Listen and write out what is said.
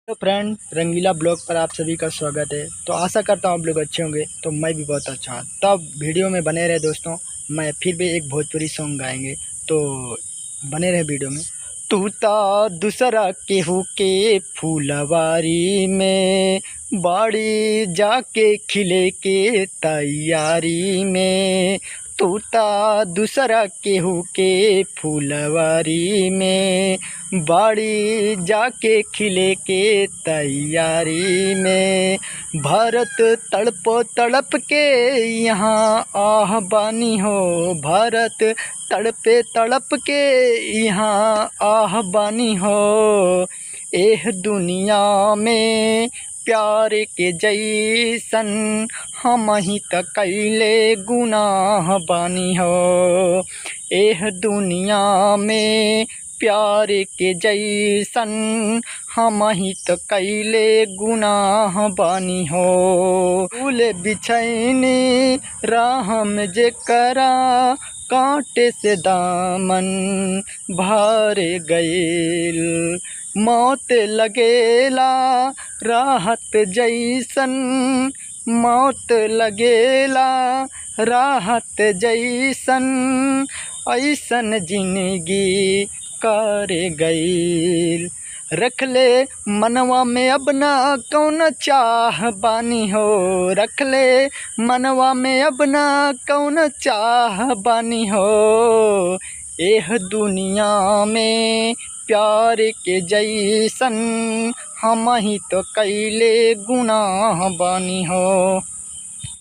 तो फ्रेंड, रंगीला ब्लॉग पर आप सभी का स्वागत है। तो आशा करता हूँ आप लोग अच्छे होंगे। तो मैं भी बहुत अच्छा। तब वीडियो में बने रहे दोस्तों। मैं फिर भी एक भोजपुरी सॉन्ग गाएंगे, तो बने रहे वीडियो में। तू ता दूसरा केहू के फूलवारी में, बाड़ी जाके खिले के तैयारी में। तू ता दूसरा केहू के फूलवारी में, बाड़ी जाके खिले के तैयारी में। भारत तड़प तड़प के यहाँ आह बानी हो, भारत तड़पे तड़प के यहाँ आह बानी हो। एह दुनिया में प्यार के जैसन हम ही त कैले गुनाह बानी हो। एह दुनिया में प्यार के जैसन हम ही तो कैले गुनाह बानी हो। फूल बिछैनी राह में जेकरा, कांटे से दामन भर गईल। मौत लगेला राहत जैसन, मौत लगेला राहत जैसन। ऐसन जिंदगी कर गईल। रख ले मनवा में अब ना कौन चाह बानी हो, रख ले मनवा में अब ना कौन चाह बानी हो। एह दुनिया में प्यार के जैसन हम ही तो कैले गुनाह बानी हो।